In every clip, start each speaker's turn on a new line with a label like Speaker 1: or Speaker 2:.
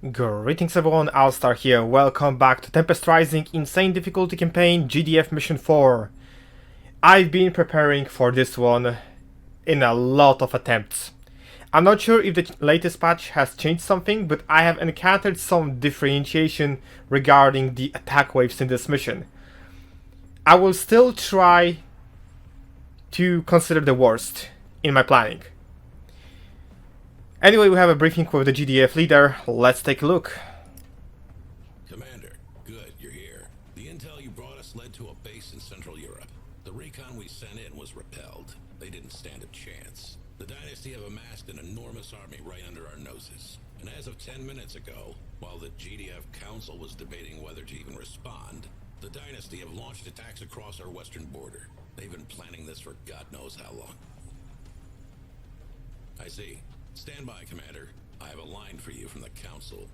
Speaker 1: Greetings everyone, Alstar here. Welcome back to Tempest Rising Insane Difficulty Campaign GDF Mission 4. I've been preparing for this one in a lot of attempts. I'm not sure if the latest patch has changed something, but I have encountered some differentiation regarding the attack waves in this mission. I will still try to consider the worst in my planning. Anyway, we have a briefing with the GDF leader. Let's take a look.
Speaker 2: Commander, good, you're here. The intel you brought us led to a base in Central Europe. The recon we sent in was repelled. They didn't stand a chance. The Dynasty have amassed an enormous army right under our noses. And as of 10 minutes ago, while the GDF Council was debating whether to even respond, the Dynasty have launched attacks across our western border. They've been planning this for God knows how long. I see. Stand by, Commander. I have a line for you from the Council.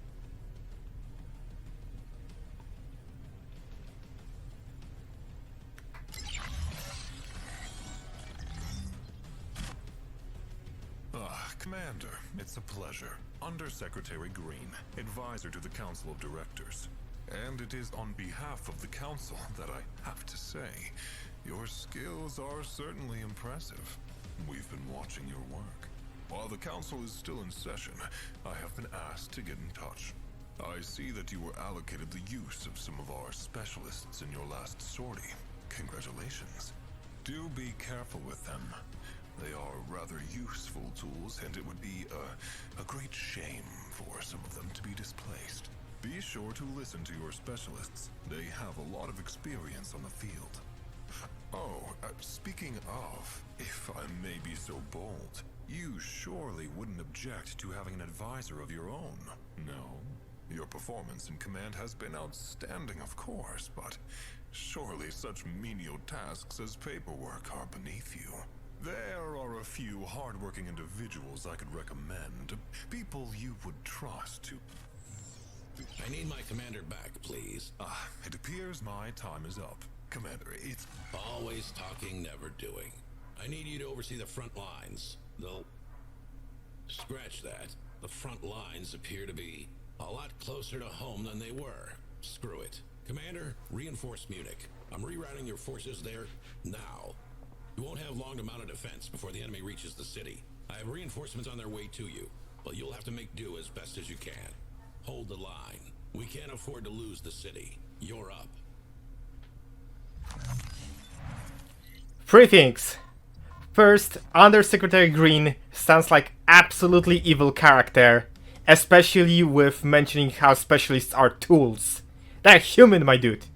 Speaker 3: Commander, it's a pleasure. Undersecretary Green, advisor to the Council of Directors. And it is on behalf of the Council that I have to say, your skills are certainly impressive. We've been watching your work. While the Council is still in session, I have been asked to get in touch. I see that you were allocated the use of some of our specialists in your last sortie. Congratulations. Do be careful with them. They are rather useful tools, and it would be a great shame for some of them to be displaced. Be sure to listen to your specialists. They have a lot of experience on the field. Oh, speaking of, if I may be so bold, you surely wouldn't object to having an advisor of your own, no? Your performance in command has been outstanding, of course, but surely such menial tasks as paperwork are beneath you. There are a few hardworking individuals I could recommend, people you would trust to...
Speaker 2: I need my commander back, please.
Speaker 3: It appears my time is up. Commander, it's...
Speaker 2: Always talking, never doing. I need you to oversee the front lines. They'll... Scratch that. The front lines appear to be a lot closer to home than they were. Screw it. Commander, reinforce Munich. I'm rerouting your forces there now. You won't have long to mount a defense before the enemy reaches the city. I have reinforcements on their way to you, but you'll have to make do as best as you can. Hold the line. We can't afford to lose the city. You're up.
Speaker 1: Three things. First, Undersecretary Green sounds like absolutely evil character, especially with mentioning how specialists are tools. They're human, my dude.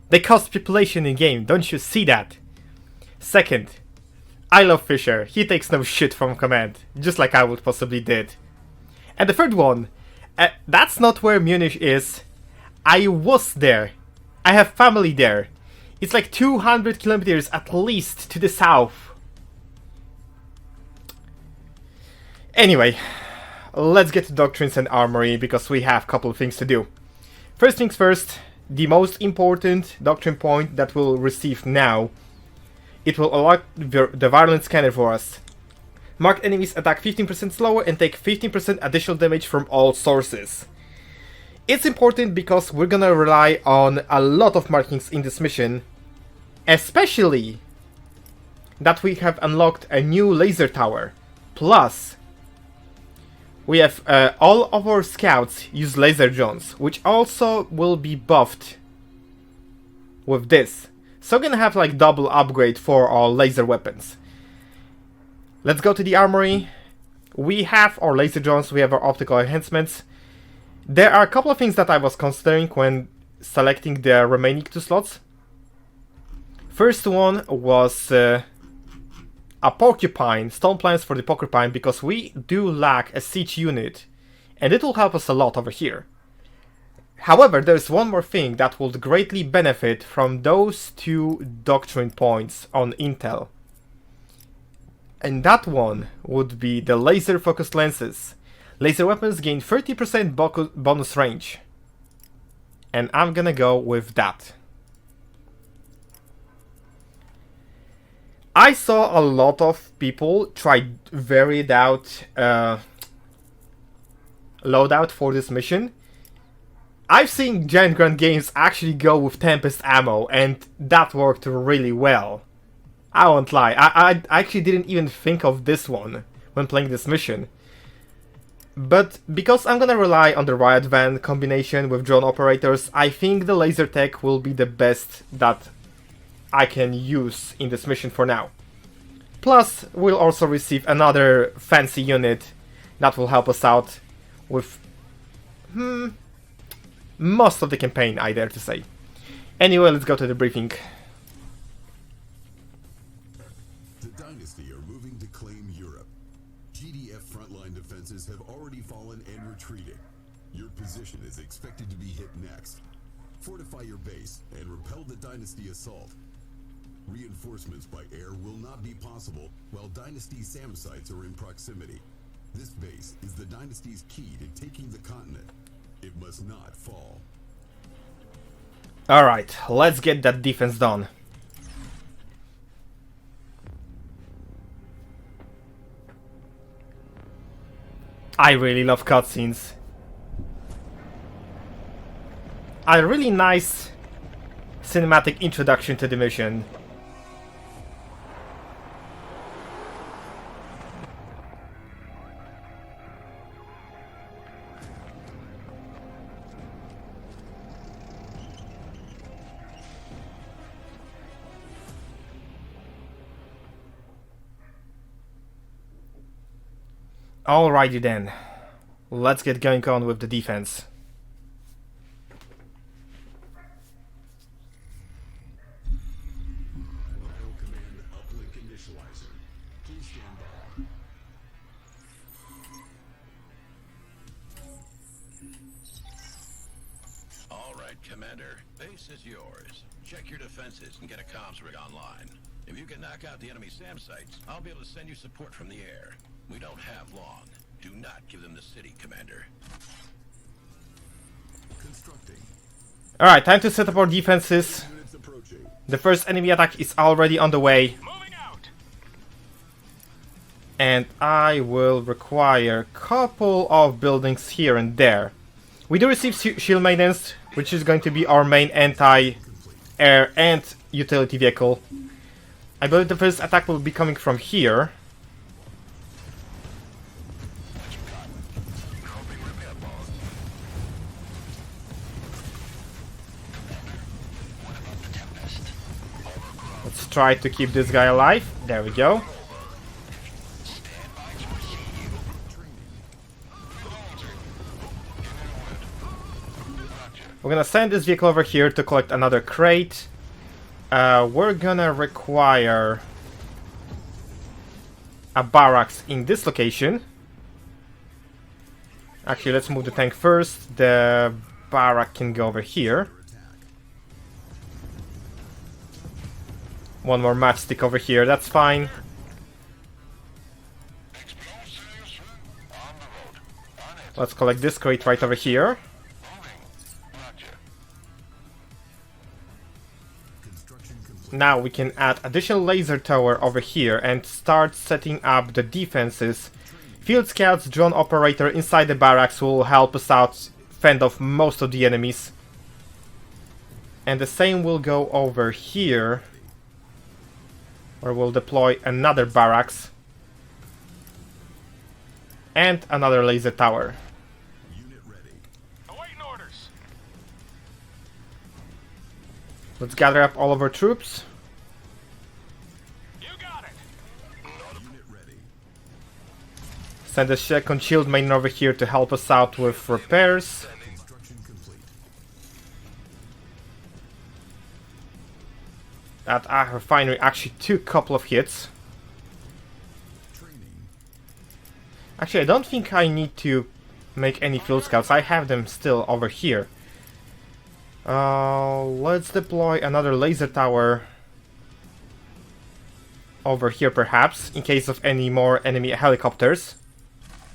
Speaker 1: They cost population in game, don't you see that? Second, I love Fisher. He takes no shit from command, just like I would possibly did. And the third one, that's not where Munich is. I was there. I have family there. It's like 200 kilometers at least to the south. Anyway, let's get to Doctrines and Armory, because we have a couple of things to do. First things first, the most important Doctrine point that we'll receive now. It will unlock the Violent Scanner for us. Marked enemies attack 15% slower and take 15% additional damage from all sources. It's important because we're gonna rely on a lot of markings in this mission, especially that we have unlocked a new laser tower. Plus, we have all of our scouts use laser drones, which also will be buffed with this. So we're gonna have like double upgrade for our laser weapons. Let's go to the armory. We have our laser drones, we have our optical enhancements. There are a couple of things that I was considering when selecting the remaining two slots. First one was a porcupine, stone plans for the porcupine, because we do lack a siege unit, and it will help us a lot over here. However, there's one more thing that would greatly benefit from those two Doctrine points on Intel. And that one would be the laser focused lenses. Laser weapons gain 30% bonus range. And I'm gonna go with that. I saw a lot of people try varied out loadout for this mission. I've seen Giant Grunt games actually go with Tempest ammo, and that worked really well. I won't lie, I actually didn't even think of this one when playing this mission. But because I'm gonna rely on the Riot Van combination with drone operators, I think the laser tech will be the best that I can use in this mission for now. Plus, we'll also receive another fancy unit that will help us out with most of the campaign, I dare to say. Anyway, let's go to the briefing.
Speaker 4: The Dynasty are moving to claim Europe. GDF frontline defenses have already fallen and retreating. Your position is expected to be hit next. Fortify your base and repel the Dynasty assault. Reinforcements by air will not be possible while Dynasty SAM sites are in proximity. This base is the Dynasty's key to taking the continent. It must not fall.
Speaker 1: Alright, let's get that defense done. I really love cutscenes. A really nice cinematic introduction to the mission. Alrighty then, let's get going on with the defense.
Speaker 4: Command uplink initializer. Please stand by.
Speaker 2: All right, Commander. Base is yours. Check your defenses and get a comms rig online. If you can knock out the enemy SAM sites, I'll be able to send you support from the air. We don't have long. Do not give them the city, Commander.
Speaker 4: Constructing.
Speaker 1: Alright, time to set up our defenses.
Speaker 4: Units approaching.
Speaker 1: The first enemy attack is already on the way.
Speaker 5: Moving out.
Speaker 1: And I will require a couple of buildings here and there. We do receive Shieldmaidens, which is going to be our main anti-air and utility vehicle. I believe the first attack will be coming from here. Let's try to keep this guy alive. There we go. We're gonna send this vehicle over here to collect another crate. We're gonna require a barracks in this location. Actually, let's move the tank first. The barrack can go over here. One more matchstick over here, that's fine. Let's collect this crate right over here. Now we can add additional laser tower over here and start setting up the defenses. Field scouts, drone operator inside the barracks will help us out fend off most of the enemies. And the same will go over here, where we'll deploy another barracks and another laser tower.
Speaker 4: Unit ready.
Speaker 5: Awaiting orders.
Speaker 1: Let's gather up all of our troops.
Speaker 5: You got it.
Speaker 4: Unit ready.
Speaker 1: Send a second Shieldmaiden over here to help us out with repairs.
Speaker 4: Construction complete.
Speaker 1: That refinery actually took a couple of hits.
Speaker 4: Training.
Speaker 1: Actually, I don't think I need to make any field scouts. I have them still over here. Let's deploy another laser tower over here, perhaps, in case of any more enemy helicopters.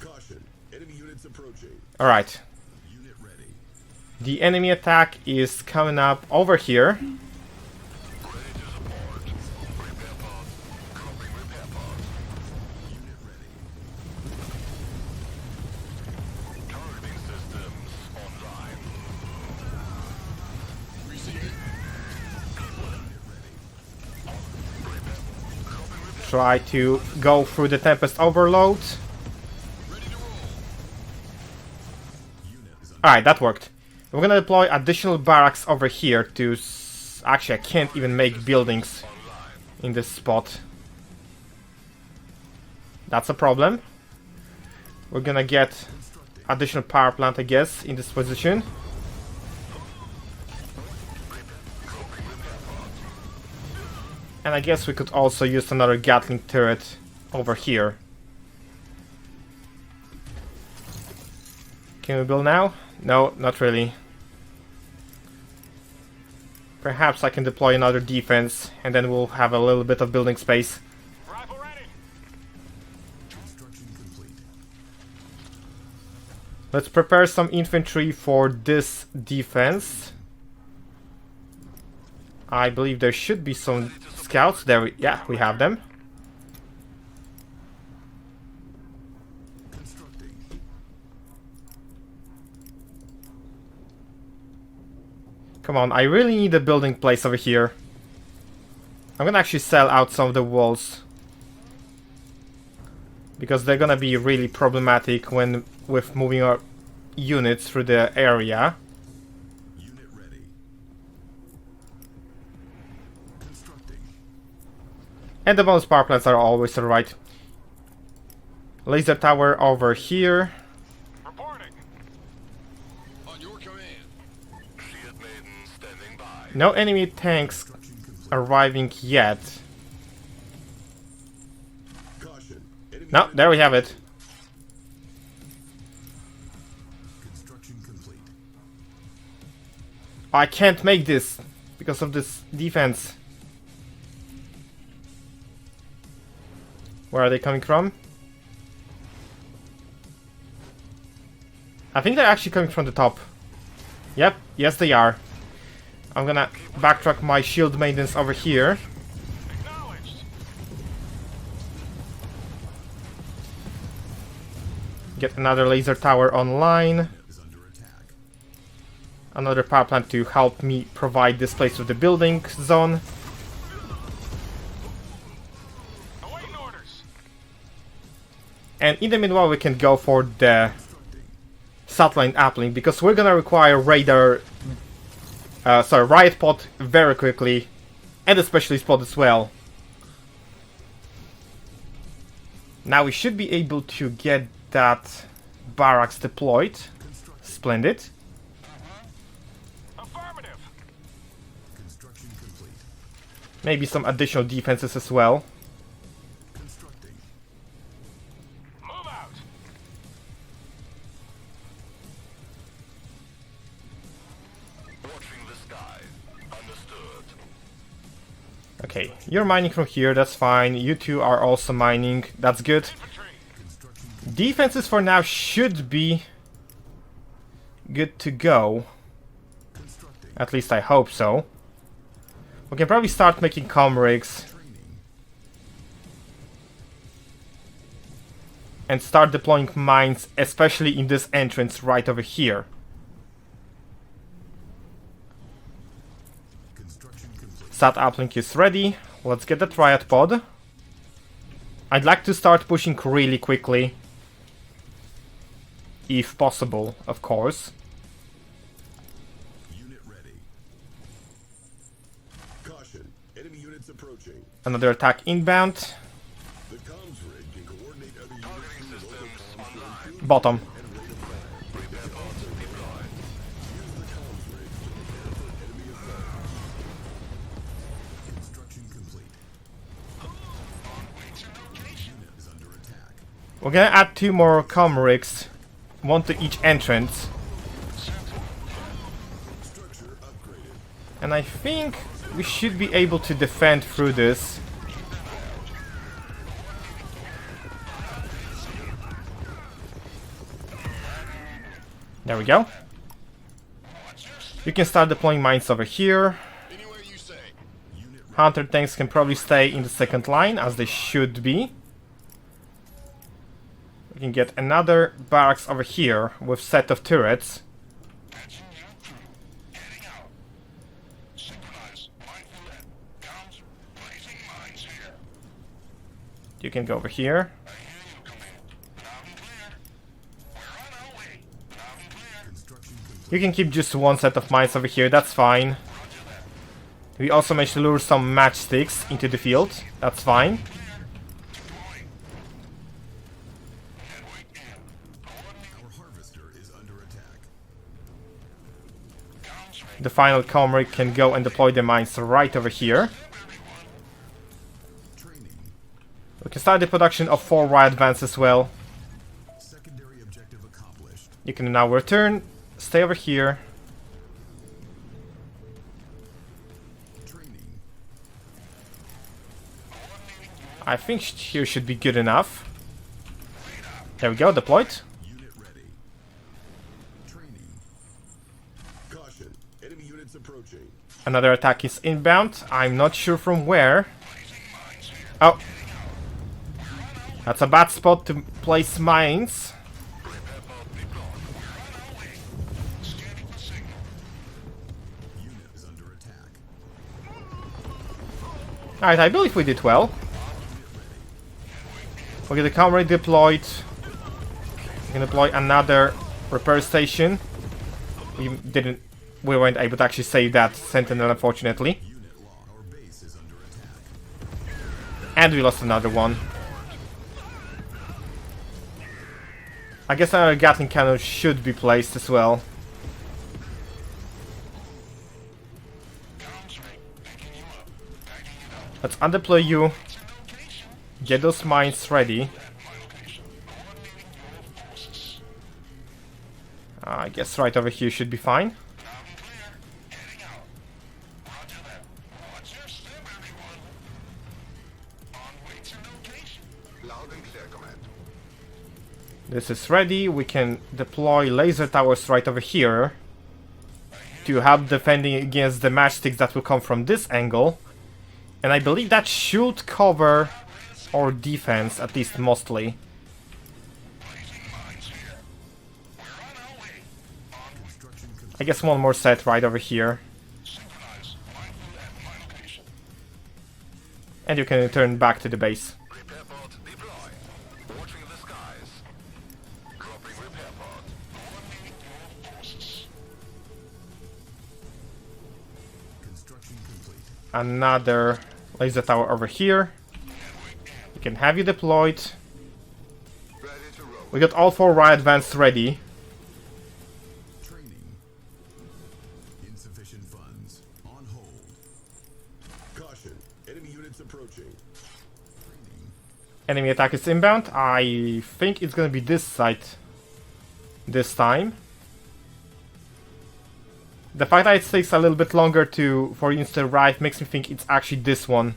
Speaker 4: Caution. Enemy units approaching.
Speaker 1: Alright.
Speaker 4: Unit ready.
Speaker 1: The enemy attack is coming up over here.
Speaker 4: Unit ready.
Speaker 1: try to go through the Tempest Overload. Alright, that worked. We're gonna deploy additional barracks over here to... Actually, I can't even make buildings in this spot. That's a problem. We're gonna get additional power plant, I guess, in this position. And I guess we could also use another gattling turret over here. Can we build now? No, not really. Perhaps I can deploy another defense, and then we'll have a little bit of building space.
Speaker 5: Rifle ready.
Speaker 1: Let's prepare some infantry for this defense. I believe there should be some scouts. There, yeah, we have them. Come on, I really need a building place over here. I'm gonna actually sell out some of the walls, because they're gonna be really problematic when with moving our units through the area.
Speaker 4: Unit ready. Constructing.
Speaker 1: And the bonus power plants are always alright. Laser tower over here.
Speaker 5: Reporting.
Speaker 2: On your command.
Speaker 5: Shieldmaiden standing by.
Speaker 1: No enemy tanks arriving yet.
Speaker 4: Caution. Enemy
Speaker 1: No, there we have it.
Speaker 4: construction complete.
Speaker 1: I can't make this because of this defense. Where are they coming from? I think they're actually coming from the top. Yep, yes they are. I'm gonna backtrack my Shieldmaidens over here.
Speaker 5: Acknowledged.
Speaker 1: Get another laser tower online.
Speaker 4: Is under attack.
Speaker 1: Another power plant to help me provide this place with the building zone.
Speaker 5: Awaiting orders.
Speaker 1: And in the meanwhile we can go for the satellite uplink, because we're gonna require radar, riot pod very quickly, and especially spot as well. Now we should be able to get that barracks deployed. Splendid.
Speaker 5: Affirmative.
Speaker 4: Construction complete.
Speaker 1: Maybe some additional defenses as well.
Speaker 4: Constructing.
Speaker 5: Move out. Watching the sky. Understood.
Speaker 1: Okay, you're mining from here, that's fine. You two are also mining, that's good.
Speaker 5: Infantry.
Speaker 1: Defenses for now should be good to go.
Speaker 4: Constructing.
Speaker 1: At least I hope so. We can probably start making comm rigs
Speaker 4: Training.
Speaker 1: and start deploying mines, especially in this entrance right over here.
Speaker 4: Construction complete.
Speaker 1: Sat uplink is ready. Let's get the riot pod. I'd like to start pushing really quickly. If possible, of course.
Speaker 4: Unit ready. Caution. Enemy units approaching.
Speaker 1: Another attack inbound.
Speaker 4: The comms rig can coordinate other units
Speaker 5: Targeting
Speaker 4: through local
Speaker 5: systems
Speaker 4: comms
Speaker 5: online.
Speaker 1: Bottom.
Speaker 4: and rate of fire.
Speaker 5: Repair pods deployed.
Speaker 4: Use the comms rig to prepare for enemy assault. Construction complete.
Speaker 5: On way to location.
Speaker 4: Unit is under attack.
Speaker 1: We're gonna add 2 more comm rigs. 1 to each entrance.
Speaker 4: Structure upgraded.
Speaker 1: And I think we should be able to defend through this. There we go. You can start deploying mines over here.
Speaker 5: Anywhere you say.
Speaker 1: Hunter tanks can probably stay in the second line, as they should be. We can get another barracks over here with set of turrets.
Speaker 5: Patching you through. Heading out. Synchronize. Mindful end. Comms. Placing mines here.
Speaker 1: You can go over here. You can keep just one set of mines over here, that's fine. We also managed to lure some matchsticks into the field, that's fine. The final armory can go and deploy the mines right over here. We can start the production of 4 riot vans as well.
Speaker 4: Secondary objective accomplished.
Speaker 1: You can now return, stay over here.
Speaker 4: Training.
Speaker 1: I think here should be good enough. There we go, deployed.
Speaker 4: Unit ready. Training. Caution. Enemy units approaching.
Speaker 1: Another attack is inbound. I'm not sure from where. Oh. That's a bad spot to place mines.
Speaker 4: Unit is under attack.
Speaker 1: Alright, I believe we did well. We'll get the armory deployed. We can deploy another repair station. We weren't able to actually save that sentinel, unfortunately.
Speaker 4: Unit lost. Our base is under attack.
Speaker 1: And we lost another one. I guess our gattling cannon should be placed as well. Let's undeploy you. Get those mines ready. I guess right over here should be fine. This is ready. We can deploy laser towers right over here to help defending against the matchsticks that will come from this angle. And I believe that should cover our defense, at least mostly. I guess one more set right over here. And you can return back to the base. Another laser tower over here. We can have you deployed. We got all 4 riot vans ready.
Speaker 4: Training. Insufficient funds. On hold. Caution. Enemy units approaching. Training.
Speaker 1: Enemy attack is inbound. I think it's gonna be this side this time. The fact that it takes a little bit longer for you to arrive makes me think it's actually this one.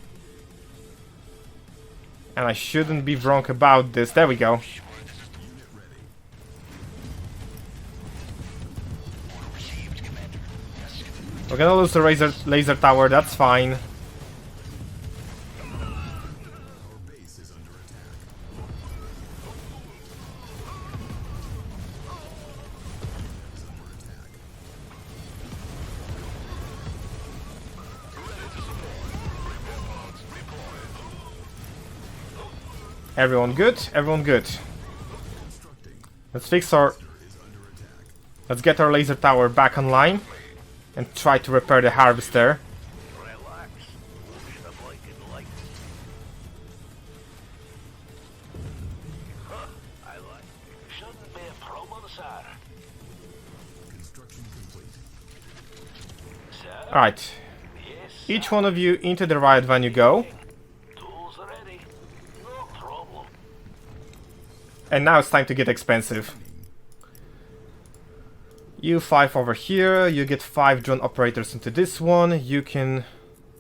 Speaker 1: And I shouldn't be wrong about this. There we go. We're gonna lose the laser tower, that's fine.
Speaker 4: Our base is under attack. Is under attack.
Speaker 1: Everyone good? Everyone good.
Speaker 4: Constructing.
Speaker 1: Let's fix our...
Speaker 4: Is under attack.
Speaker 1: Let's get our laser tower back online. And try to repair the harvester.
Speaker 5: Relax. Push the blanket light. Huh, I like it. Shouldn't be a problem, sir.
Speaker 4: Construction complete.
Speaker 5: Sir?
Speaker 1: Alright.
Speaker 5: Yes,
Speaker 1: Each one of you into the riot van you go.
Speaker 5: tools ready. No problem.
Speaker 1: And now it's time to get expensive. You 5 over here, you get 5 drone operators into this one, you can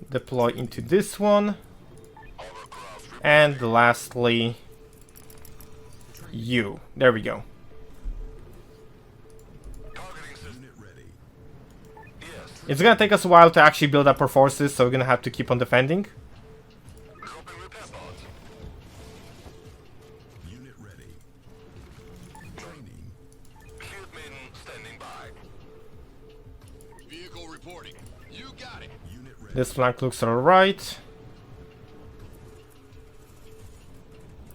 Speaker 1: deploy into this one. And lastly, you. There we go.
Speaker 4: Unit ready.
Speaker 1: It's gonna take us a while to actually build up our forces, so we're gonna have to keep on defending.
Speaker 5: Dropping repair pods.
Speaker 4: Unit ready. Training.
Speaker 5: Shieldmaiden standing by. Vehicle reporting. You got it.
Speaker 4: Unit ready.
Speaker 1: This flank looks alright.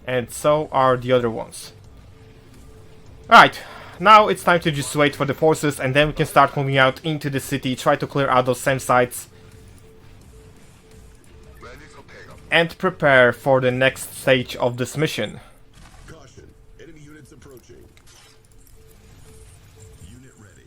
Speaker 1: And so are the other ones. Alright, now it's time to just wait for the forces and then we can start moving out into the city, try to clear out those SAM sites. And prepare for the next stage of this mission.
Speaker 4: Caution, enemy units approaching. Unit ready.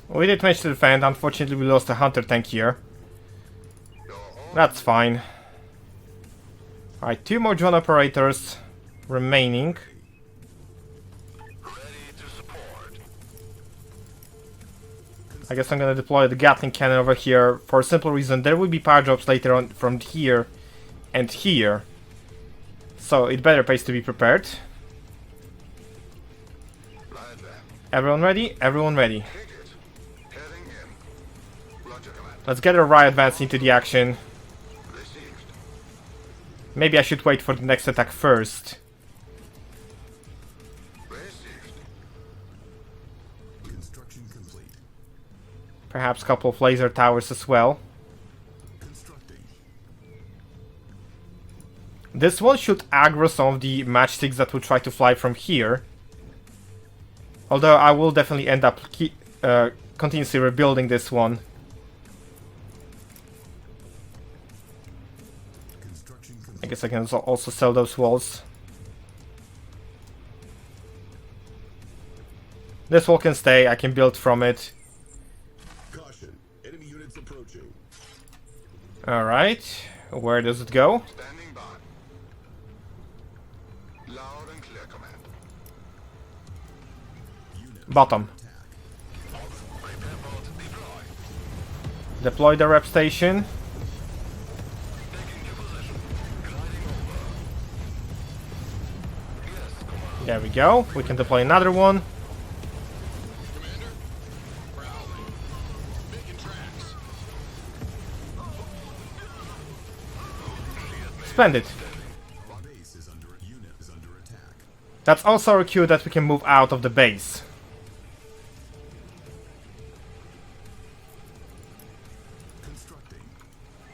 Speaker 1: We did manage to defend, unfortunately we lost a hunter tank here. That's fine. Alright, 2 more drone operators remaining. I guess I'm gonna deploy the gattling cannon over here for a simple reason. There will be power drops later on from here and here. So it better pays to be prepared. Everyone ready? Everyone ready. Let's get a riot advance into the action. Maybe I should wait for the next attack first.
Speaker 4: Construction complete.
Speaker 1: Perhaps a couple of laser towers as well.
Speaker 4: Constructing.
Speaker 1: This one should aggro some of the matchsticks that will try to fly from here. Although I will definitely end up continuously rebuilding this one. I guess I can also sell those walls. This wall can stay, I can build from it.
Speaker 4: Caution, enemy units approaching.
Speaker 1: Alright, where does it go?
Speaker 5: Standing by. Loud and clear command.
Speaker 1: Bottom.
Speaker 5: Repair pods deploy.
Speaker 1: Deploy the rep station.
Speaker 5: Taking new position. Gliding over. Yes, command.
Speaker 1: There we go. We can deploy another one.
Speaker 5: Commander? Prowling. Making tracks.
Speaker 1: Splendid.
Speaker 4: Base is under unit is under attack.
Speaker 1: That's also a cue that we can move out of the base.
Speaker 4: Constructing.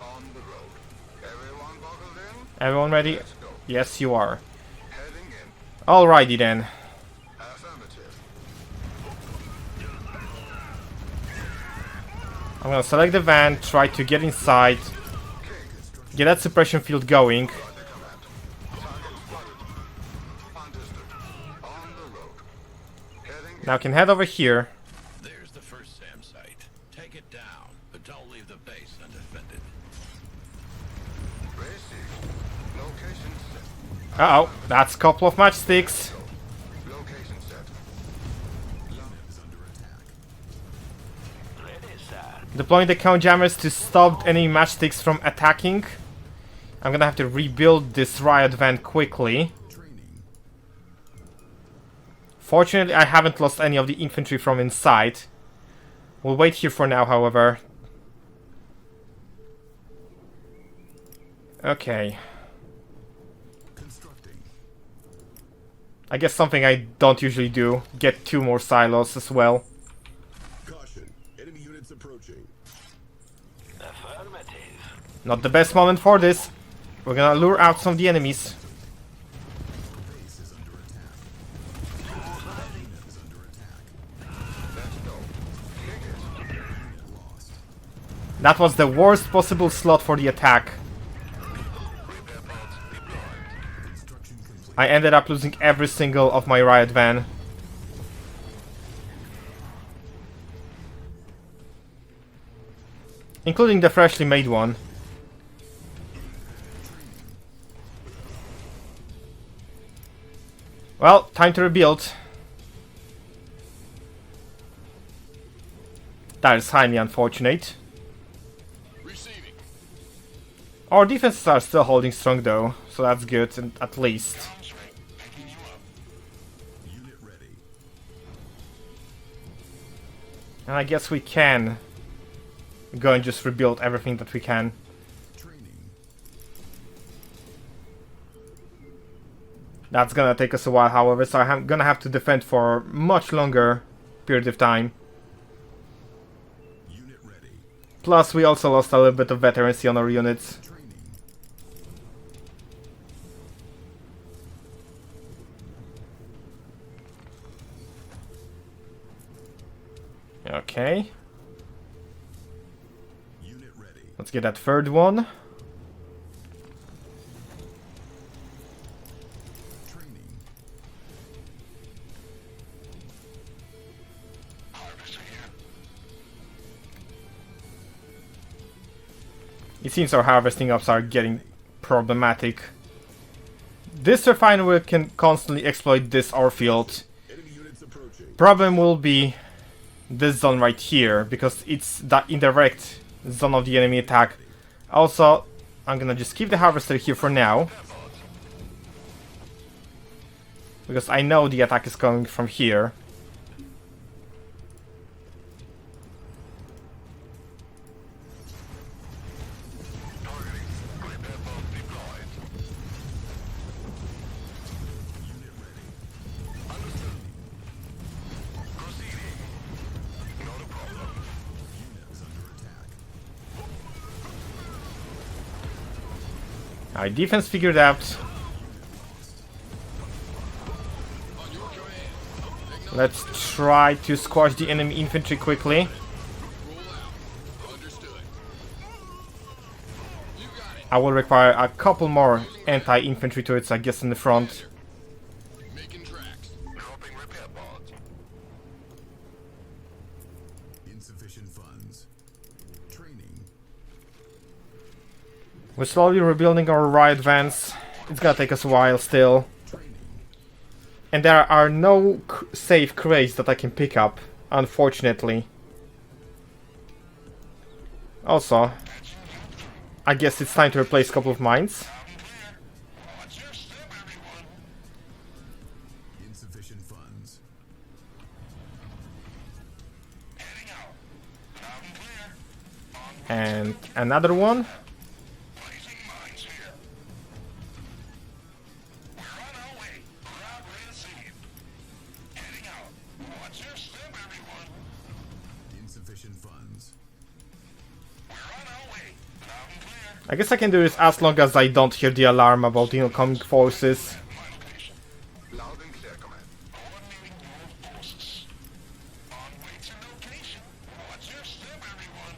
Speaker 5: On the road. Everyone buckled in?
Speaker 1: Everyone ready?
Speaker 5: Let's go.
Speaker 1: Yes, you are.
Speaker 5: Heading in.
Speaker 1: Alrighty then.
Speaker 5: Affirmative.
Speaker 1: I'm gonna select the van, try to get inside, get that suppression field going.
Speaker 5: Roger, command. Target spotted. Understood. On the road. Heading in.
Speaker 1: Now I can head over here.
Speaker 2: There's the first SAM site. Take it down, but don't leave the base undefended.
Speaker 5: Received. Location set.
Speaker 1: Uh-oh, that's a couple of matchsticks.
Speaker 5: Location set.
Speaker 4: Is under attack.
Speaker 5: Ready, sir.
Speaker 1: Deploying the count jammers to stop any matchsticks from attacking. I'm gonna have to rebuild this riot van quickly.
Speaker 4: Training.
Speaker 1: Fortunately, I haven't lost any of the infantry from inside. We'll wait here for now, however. Okay.
Speaker 4: Constructing.
Speaker 1: I guess something I don't usually do. Get 2 more silos as well.
Speaker 4: Caution, enemy units approaching.
Speaker 5: Affirmative.
Speaker 1: Not the best moment for this. We're gonna lure out some of the enemies.
Speaker 4: Base is under attack. Unit is under attack.
Speaker 5: Let's go.
Speaker 4: Unit lost.
Speaker 1: That was the worst possible slot for the attack.
Speaker 5: Repair pods deployed.
Speaker 4: Construction complete.
Speaker 1: I ended up losing every single of my riot van. Including the freshly made one. Well, time to rebuild. That is highly unfortunate.
Speaker 5: Receiving.
Speaker 1: Our defenses are still holding strong though, so that's good, and at least.
Speaker 4: Unit ready.
Speaker 1: And I guess we can go and just rebuild everything that we can.
Speaker 4: Training.
Speaker 1: That's gonna take us a while, however, so I'm gonna have to defend for much longer period of time.
Speaker 4: Unit ready.
Speaker 1: Plus, we also lost a little bit of veterancy on our units.
Speaker 4: Training.
Speaker 1: Okay,
Speaker 4: Unit ready.
Speaker 1: let's get that third one.
Speaker 4: Training.
Speaker 5: Harvester here.
Speaker 1: It seems our harvesting ops are getting problematic. This refinery can constantly exploit this ore field.
Speaker 4: Enemy units approaching.
Speaker 1: Problem will be this zone right here, because it's the indirect zone of the enemy attack. Also, I'm gonna just keep the harvester here for now, because I know the attack is coming from here.
Speaker 5: Targeting. Repair boat deployed.
Speaker 4: Unit ready.
Speaker 5: Understood. Proceeding. Not a problem.
Speaker 4: Units under attack.
Speaker 1: Our defense figured out.
Speaker 5: On your command.
Speaker 1: Let's try to squash the enemy infantry quickly.
Speaker 5: Roll out. Understood. You got it.
Speaker 1: I will require a couple more anti-infantry turrets, I guess, in the front.
Speaker 5: Making tracks. Dropping repair pods.
Speaker 4: Insufficient funds. Training.
Speaker 1: We're slowly rebuilding our riot vans. It's gonna take us a while still.
Speaker 4: Training.
Speaker 1: And there are no safe crates that I can pick up, unfortunately. Also, I guess it's time to replace a couple of mines.
Speaker 5: What's your step, everyone?
Speaker 4: Insufficient funds.
Speaker 5: Heading out. Loud and clear.
Speaker 1: And another one.
Speaker 5: Placing mines here. We're on our way. Route received. Heading out. What's your step, everyone?
Speaker 4: Insufficient funds.
Speaker 5: We're on our way. Loud and clear.
Speaker 1: I guess I can do this as long as I don't hear the alarm about the incoming forces.
Speaker 5: My location. Loud and clear, command. Coordinating move posts. On way to location. What's your step, everyone?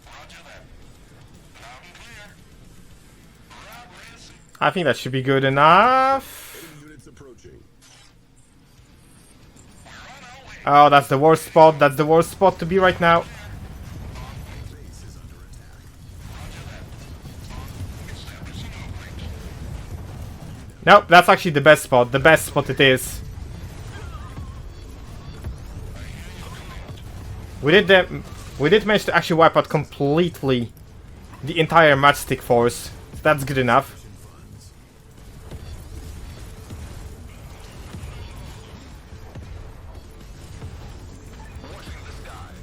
Speaker 5: Roger that. Loud and clear. Route received.
Speaker 1: I think that should be good enough.
Speaker 4: Enemy units approaching.
Speaker 5: We're on our way.
Speaker 1: Oh, that's the worst spot. That's the worst spot to be right now.
Speaker 4: Base is under attack.
Speaker 5: Establishing operation.
Speaker 1: Nope, that's actually the best spot. The best spot it is. We did manage to actually wipe out completely the entire matchstick force. That's good enough.
Speaker 4: Insufficient funds.
Speaker 5: Watching the sky.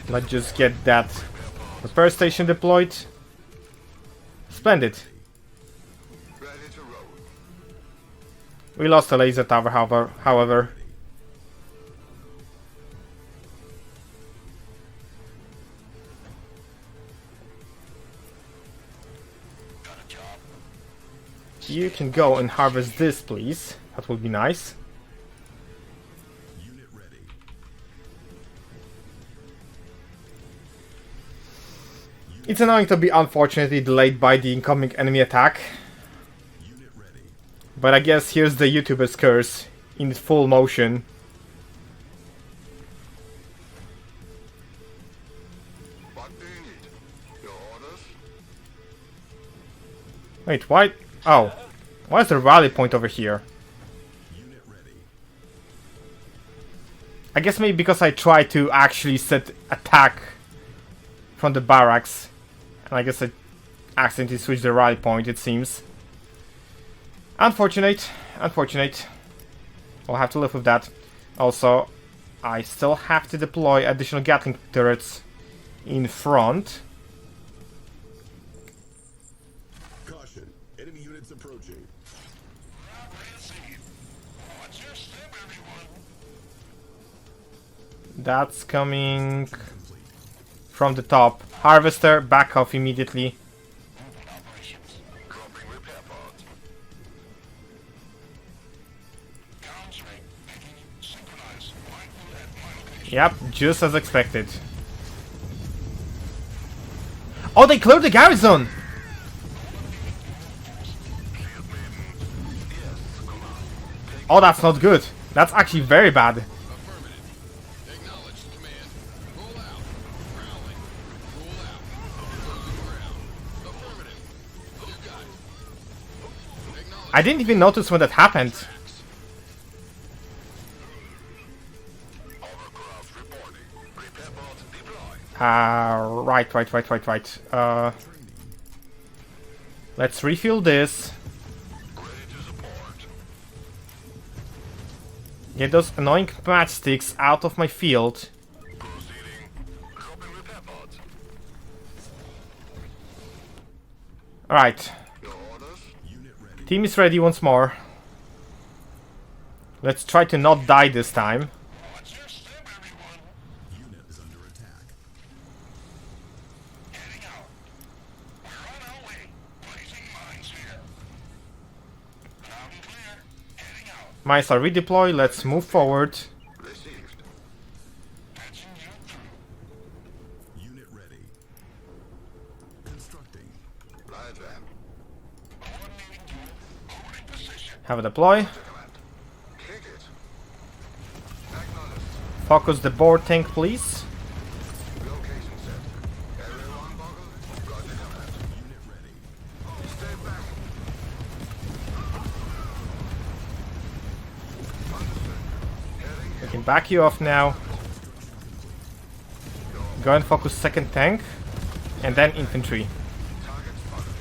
Speaker 5: Ready
Speaker 1: Let's just get that repair station deployed. Splendid.
Speaker 5: ready to roll.
Speaker 1: We lost a laser tower, however.
Speaker 5: Got a job.
Speaker 1: You can go and harvest this, please. That would be nice.
Speaker 4: Unit ready.
Speaker 1: It's annoying to be unfortunately delayed by the incoming enemy attack.
Speaker 4: Unit ready.
Speaker 1: But I guess here's the YouTuber's curse in full motion.
Speaker 5: What do you need? Your orders?
Speaker 1: Wait, why? Oh. Why is the rally point over here?
Speaker 4: Unit ready.
Speaker 1: I guess maybe because I tried to actually set attack from the barracks. And I guess I accidentally switched the rally point, it seems. Unfortunate. Unfortunate. We'll have to live with that. Also, I still have to deploy additional gattling turrets in front.
Speaker 4: Caution. Enemy units approaching.
Speaker 5: Watch your step, everyone.
Speaker 1: That's coming from the top. Harvester, back off immediately.
Speaker 5: Operations. Dropping repair pods. Countering. Making synchronize. Mindful at my location.
Speaker 1: Yep, just as expected. Oh, they cleared the garrison! Oh, that's not good. That's actually very bad. I didn't even notice when that happened.
Speaker 5: Hovercraft reporting. Repair pods deployed.
Speaker 1: Right. Let's refill this.
Speaker 5: Ready to support.
Speaker 1: Get those annoying matchsticks out of my field.
Speaker 5: Proceeding. Dropping repair pods.
Speaker 1: Alright.
Speaker 5: Your orders?
Speaker 4: Unit ready.
Speaker 1: Team is ready once more. Let's try to not die this time.
Speaker 5: Watch your step, everyone.
Speaker 4: Unit is under attack.
Speaker 5: Heading out. We're on our way. Placing mines here. Loud and clear. Heading out.
Speaker 1: Mines are redeployed. Let's move forward.
Speaker 5: Received. Patching you through.
Speaker 4: Unit ready. Constructing.
Speaker 5: Live van. Coordinating duel. Holding position.
Speaker 1: Have a deploy.
Speaker 5: Command. Kick it. Acknowledged.
Speaker 1: Focus the board tank, please.
Speaker 5: Location set. Everyone buckled. Roger command.
Speaker 4: Unit ready.
Speaker 5: Stay back. Understood. Heading
Speaker 1: I can back you off now. Go and focus second tank. And then infantry.
Speaker 5: target spotted.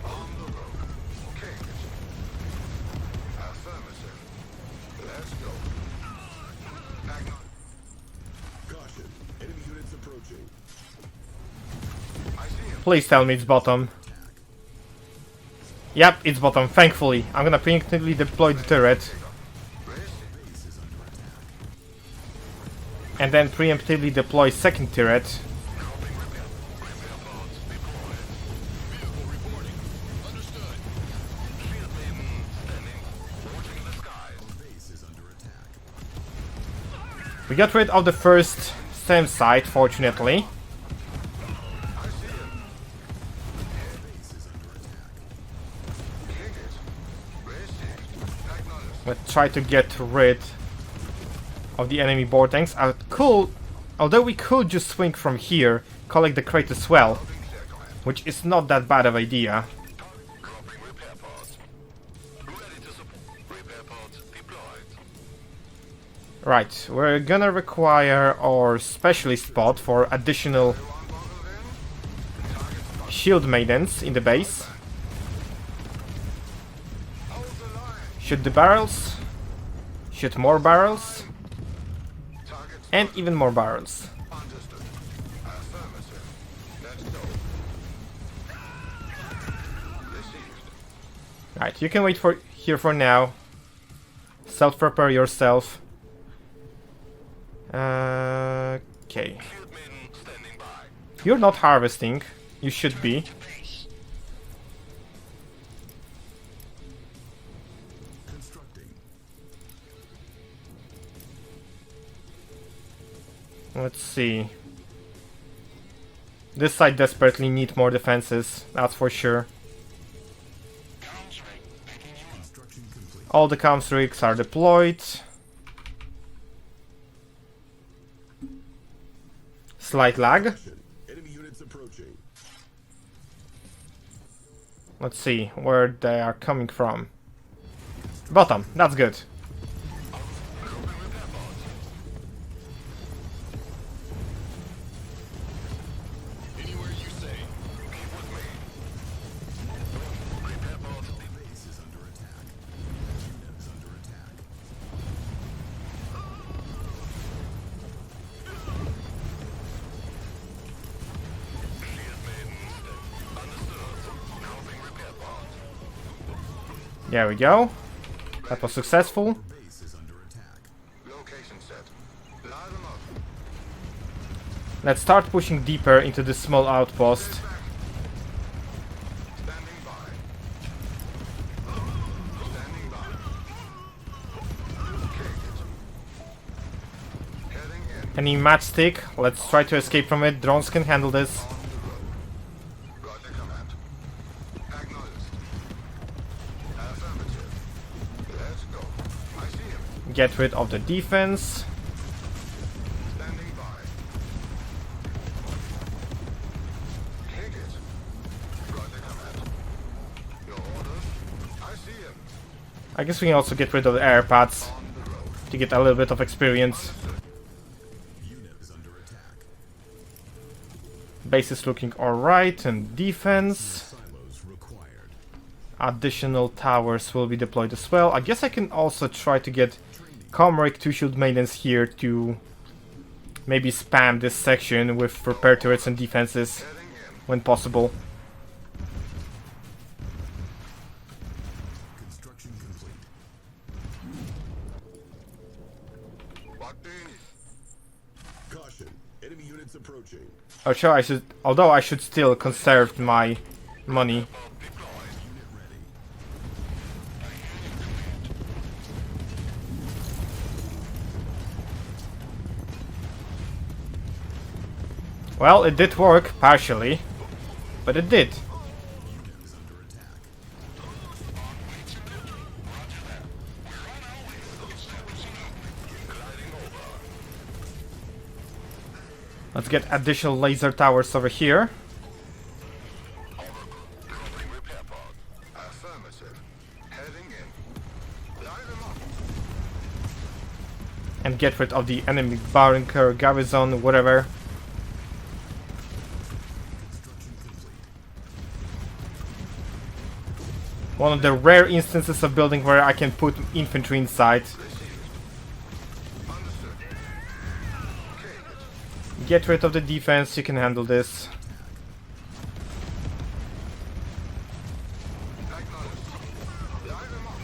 Speaker 5: On the road. Kick it. Affirmative. Let's go. Acknowledged.
Speaker 4: Caution. Enemy units approaching.
Speaker 5: I see him.
Speaker 1: Please tell me it's bottom. Yep, it's bottom, thankfully. I'm gonna preemptively deploy the turret.
Speaker 4: Base is under attack.
Speaker 1: And then preemptively deploy second turret.
Speaker 5: Dropping repair pods deployed. Vehicle reporting. Understood. Shieldmaiden standing. Watching the skies.
Speaker 4: Base is under attack.
Speaker 1: We got rid of the first STEM site, fortunately.
Speaker 5: I see him.
Speaker 4: Base is under attack.
Speaker 5: Kick it. Received. Acknowledged.
Speaker 1: Let's try to get rid of the enemy board tanks. Although we could just swing from here, collect the crate as well,
Speaker 5: Clear command.
Speaker 1: which is not that bad of an idea.
Speaker 5: Dropping repair pods. Ready to support. Repair pods deployed.
Speaker 1: Right, we're gonna require our specialist spot for additional
Speaker 5: Everyone buckled in. Target spotted.
Speaker 1: Shieldmaidens in the base.
Speaker 5: Hold the line.
Speaker 1: Shoot the barrels. Shoot more barrels.
Speaker 5: Target
Speaker 1: And even more barrels.
Speaker 5: understood. Affirmative. Let's go. Received.
Speaker 1: Right, you can wait for here for now. Self-prepare yourself. Okay.
Speaker 5: Shieldmaiden standing by.
Speaker 1: You're not harvesting. You should be.
Speaker 5: Peace.
Speaker 4: Constructing.
Speaker 1: Let's see. This side desperately needs more defenses, that's for sure.
Speaker 5: Countering. Picking you up.
Speaker 4: Construction complete.
Speaker 1: All the comms rigs are deployed. Slight lag.
Speaker 4: Caution. Enemy units approaching.
Speaker 1: Let's see where they are coming from. Bottom, that's good.
Speaker 5: Dropping repair pods.
Speaker 3: Anywhere you say.
Speaker 1: There we go. That was successful.
Speaker 4: Your base is under attack.
Speaker 5: Location set. Light them up.
Speaker 1: Let's start pushing deeper into the small outpost.
Speaker 5: Standing by. Standing by. Kick it. Heading in.
Speaker 1: Any matchstick? Let's try to escape from it. Drones can handle this.
Speaker 5: On the road. Roger command. Acknowledged. Affirmative. Let's go. I see him.
Speaker 1: Get rid of the defense.
Speaker 5: Standing by. Kick it. Roger command. Your orders? I see him.
Speaker 1: I guess we can also get rid of the air pads
Speaker 5: On the road.
Speaker 1: to get a little bit of experience.
Speaker 4: Unit is under attack.
Speaker 1: Base is looking alright, and defense.
Speaker 4: Silos required.
Speaker 1: Additional towers will be deployed as well. I guess I can also try to get Comric 2 Shieldmaidens here to maybe spam this section with repair turrets and defenses
Speaker 5: Heading in.
Speaker 1: when possible.
Speaker 4: Construction complete.
Speaker 5: What do you need?
Speaker 4: Caution. Enemy units approaching.
Speaker 1: Although I should still conserve my money.
Speaker 4: Unit ready.
Speaker 1: Well, it did work, partially. But it did.
Speaker 4: Unit is under attack.
Speaker 1: Let's get additional laser towers over here.
Speaker 5: Dropping repair pod. Affirmative. Heading in. Light them up.
Speaker 1: And get rid of the enemy bunker, garrison, whatever.
Speaker 4: Construction complete.
Speaker 1: One of the rare instances of building where I can put infantry inside.
Speaker 5: Understood. Kick it.
Speaker 1: Get rid of the defense, you can handle this.
Speaker 5: Acknowledged. Light them up.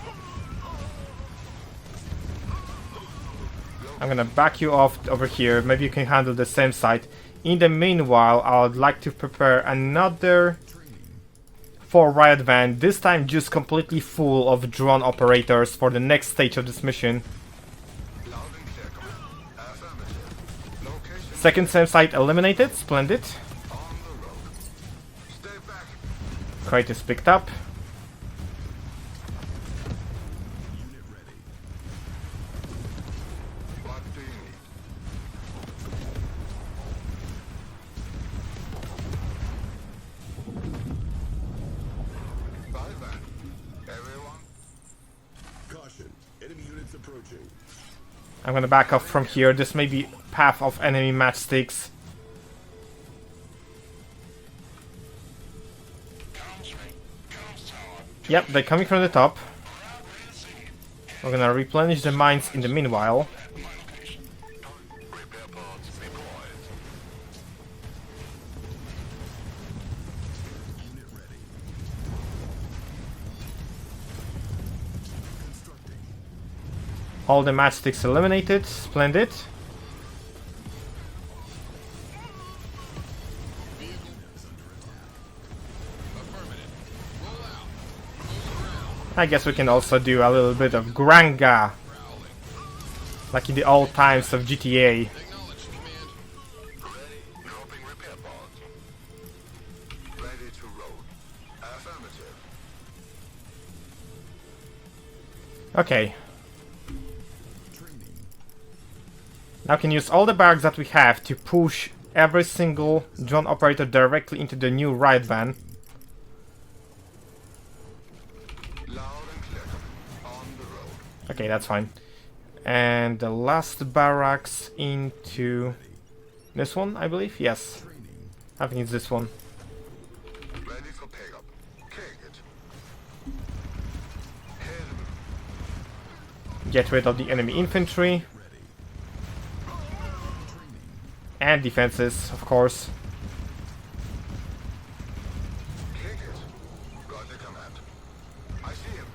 Speaker 1: I'm gonna back you off over here. Maybe you can handle the same site. In the meanwhile, I would like to prepare another 4 riot van. This time just completely full of drone operators for the next stage of this mission.
Speaker 5: Loud and clear, command. Affirmative. Location
Speaker 1: Second same site eliminated. Splendid.
Speaker 5: on the road. Stay back.
Speaker 1: Crate is picked up.
Speaker 4: Unit ready.
Speaker 5: What do you need? Bye van. Everyone.
Speaker 4: Caution. Enemy units approaching.
Speaker 1: I'm gonna back off from here. This may be path of enemy matchsticks. Yep, they're coming from the top. We're gonna replenish the mines in the meanwhile.
Speaker 5: Repair pods deployed.
Speaker 4: Unit ready. Constructing.
Speaker 1: All the matchsticks eliminated. Splendid. I guess we can also do a little bit of Granga, like in the old times of GTA.
Speaker 5: Dropping repair pods. Ready to roll. Affirmative.
Speaker 1: Okay,
Speaker 4: Training.
Speaker 1: now we can use all the barracks that we have to push every single drone operator directly into the new riot van.
Speaker 5: Loud and clear. On the road.
Speaker 1: Okay, that's fine. And the last barracks into this one, I believe? Yes,
Speaker 4: Training.
Speaker 1: I think it's this one.
Speaker 5: Ready for pickup. Kick it. Head.
Speaker 1: Get rid of the enemy infantry.
Speaker 4: Ready.
Speaker 1: And defenses, of course.
Speaker 5: Kick it. Got the command. I see him.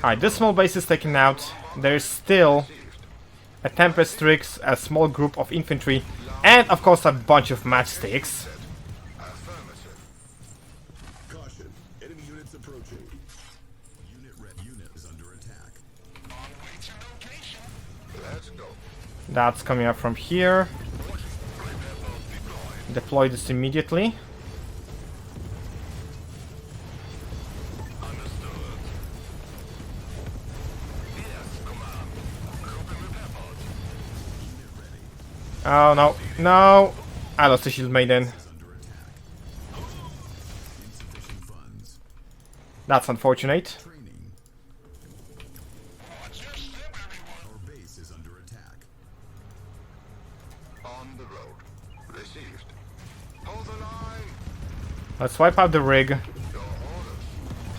Speaker 1: Alright, this small base is taken out. There's still a Tempest Tricks, a small group of infantry, and of course a bunch of matchsticks.
Speaker 4: Affirmative. Caution. Enemy units approaching. Unit is under attack.
Speaker 5: On way to location.
Speaker 4: Let's go.
Speaker 1: That's coming up from here. Deploy this immediately. Oh no, no! I lost the Shieldmaiden.
Speaker 4: Insufficient funds.
Speaker 1: That's unfortunate.
Speaker 4: Training.
Speaker 5: Watch your step, everyone.
Speaker 4: Our base is under attack. On the road. Received. Hold the line.
Speaker 1: Let's wipe out the rig.
Speaker 4: Your orders.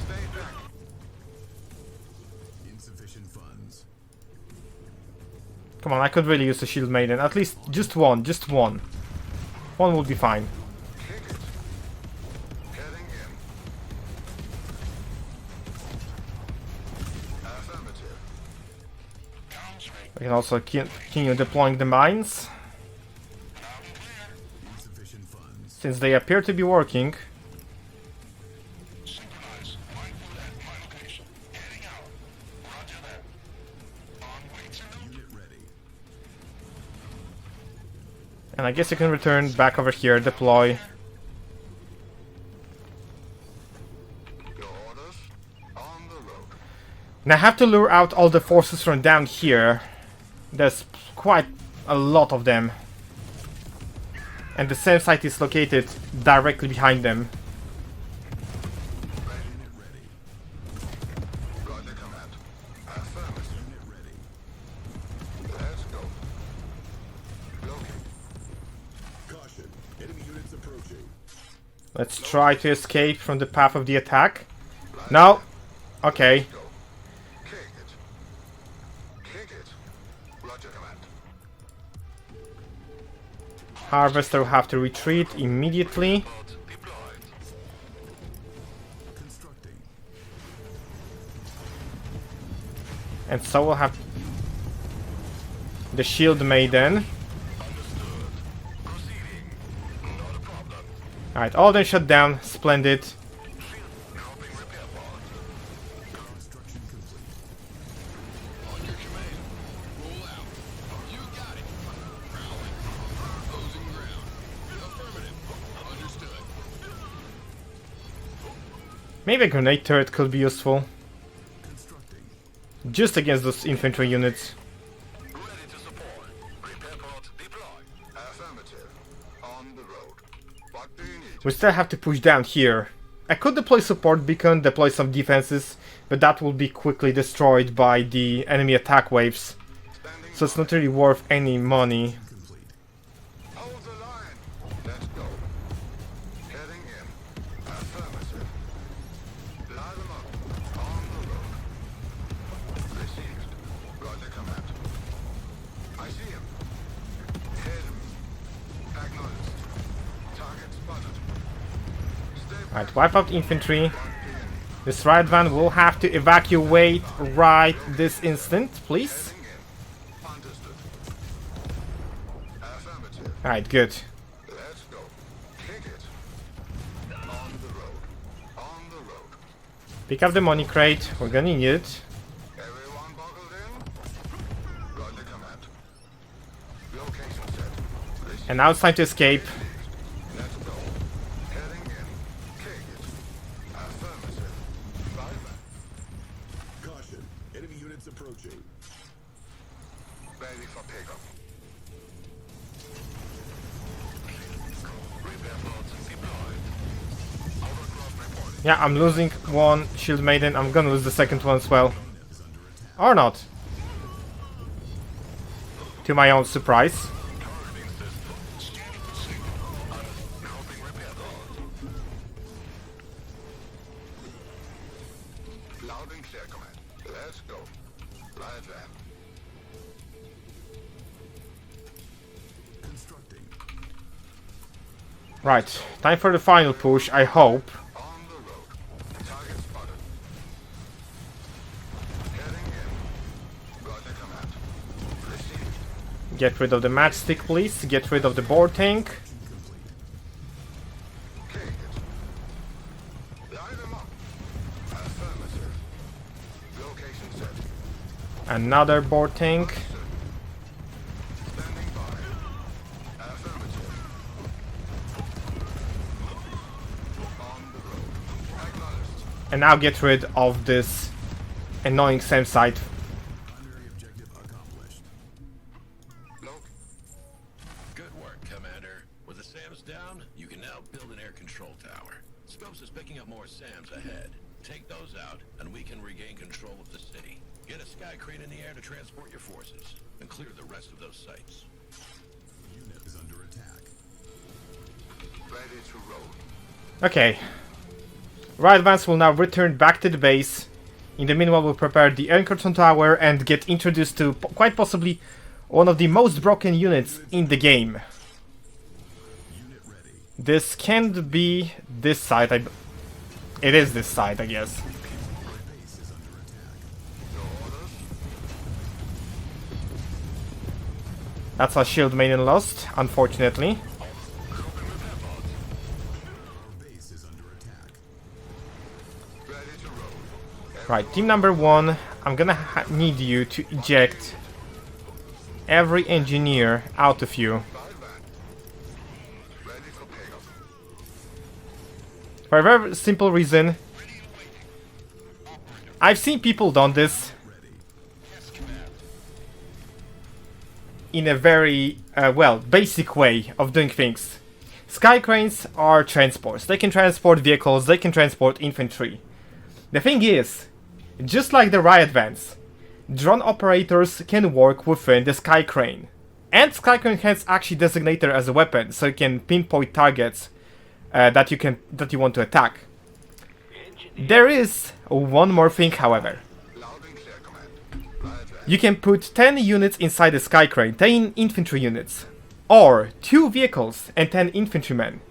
Speaker 4: Stay back. Insufficient funds.
Speaker 1: Come on, I could really use a Shieldmaiden. At least just one, just one. One would be fine.
Speaker 4: Kick it. Heading in. Affirmative.
Speaker 5: Countering.
Speaker 1: We can also continue deploying the mines,
Speaker 5: Loud and clear.
Speaker 4: Insufficient funds.
Speaker 1: since they appear to be working.
Speaker 5: Synchronize. Mindful at my location. Heading out. Roger that. On way to location.
Speaker 4: Unit ready.
Speaker 1: And I guess you can return back over here, deploy.
Speaker 4: Your orders. On the road.
Speaker 1: Now I have to lure out all the forces from down here. There's quite a lot of them. And the same site is located directly behind them.
Speaker 4: Unit ready. Roger command. Affirmative. Unit ready. Let's go. Locate. Caution. Enemy units approaching.
Speaker 1: Let's try to escape from the path of the attack. No. Okay.
Speaker 4: Go. Kick it. Kick it. Roger command.
Speaker 1: Harvester will have to retreat immediately.
Speaker 4: Deployed. Constructing.
Speaker 1: And so we'll have the Shieldmaiden.
Speaker 4: Proceeding. Not a problem.
Speaker 1: Alright, all them shut down. Splendid.
Speaker 4: Helping repair pod. Construction complete. On your command. Roll out. You got it. Rowling. Closing ground. Affirmative. Understood.
Speaker 1: Maybe a grenade turret could be useful.
Speaker 4: Constructing.
Speaker 1: Just against those infantry units.
Speaker 4: Ready to support. Repair pod deployed. Affirmative. On the road. What do you need?
Speaker 1: We still have to push down here. I could deploy support beacon, deploy some defenses, but that will be quickly destroyed by the enemy attack waves.
Speaker 4: Standing
Speaker 1: So it's not really worth any money.
Speaker 4: complete. Hold the line. Let's go. Heading in. Affirmative. Light them up. On the road. Received. Roger command. I see him. Hit him. Acknowledged. Target spotted. Stay back.
Speaker 1: Alright, wipe out infantry. This right van will have to evacuate right this instant, please.
Speaker 4: Heading in. Understood. Affirmative.
Speaker 1: Alright, good.
Speaker 4: Let's go. Kick it. On the road. On the road.
Speaker 1: Pick up the money crate, we're gonna need it.
Speaker 4: Everyone buckled in? Roger command. Location set. Receive.
Speaker 1: And now it's time to escape.
Speaker 4: Let's go. Heading in. Kick it. Affirmative. Bye-bye. Caution. Enemy units approaching. Ready for pickup. Repair pods deployed. Overcross reporting.
Speaker 1: Yeah, I'm losing one Shieldmaiden, I'm gonna lose the second one as well. Or not. To my own surprise.
Speaker 4: Targeting system. Scanning for signal. Helping repair pod. Loud and clear, command. Let's go. Live van. Constructing.
Speaker 1: Right, time for the final push, I hope.
Speaker 4: On the road. Target spotted.
Speaker 1: Get rid of the matchstick, please. Get rid of the board tank.
Speaker 5: Line them up. Affirmative. Location set.
Speaker 1: Another board tank.
Speaker 5: Standing by. Affirmative. On the road. Acknowledged.
Speaker 1: And now get rid of this annoying SAM site.
Speaker 4: Primary objective accomplished.
Speaker 5: Look.
Speaker 2: Good work, Commander. With the SAMs down, you can now build an air control tower. Scopes is picking up more SAMs ahead. Take those out, and we can regain control of the city. Get a sky crane in the air to transport your forces, and clear the rest of those sites.
Speaker 4: Unit is under attack.
Speaker 5: Ready to roll.
Speaker 1: Okay. Right advance will now return back to the base. In the meanwhile, we'll prepare the air control tower and get introduced to quite possibly one of the most broken units in the game.
Speaker 4: Unit ready.
Speaker 1: This can't be this side. It is this side, I guess.
Speaker 4: Base is under attack.
Speaker 5: No orders.
Speaker 1: That's a Shieldmaiden lost, unfortunately.
Speaker 4: Our base is under attack.
Speaker 5: Ready to roll.
Speaker 1: Right, team number 1, I'm gonna need you to eject every engineer out of you.
Speaker 5: Ready for payoff.
Speaker 1: For a very simple reason. I've seen people done this in a very, well, basic way of doing things. Sky cranes are transports. They can transport vehicles, they can transport infantry. The thing is, just like the riot vans, drone operators can work within the sky crane. And sky crane has actually designated as a weapon, so you can pinpoint targets that you want to attack. There is one more thing, however.
Speaker 5: Loud and clear, command. Right.
Speaker 1: You can put 10 units inside the sky crane, 10 infantry units, or 2 vehicles and 10 infantrymen.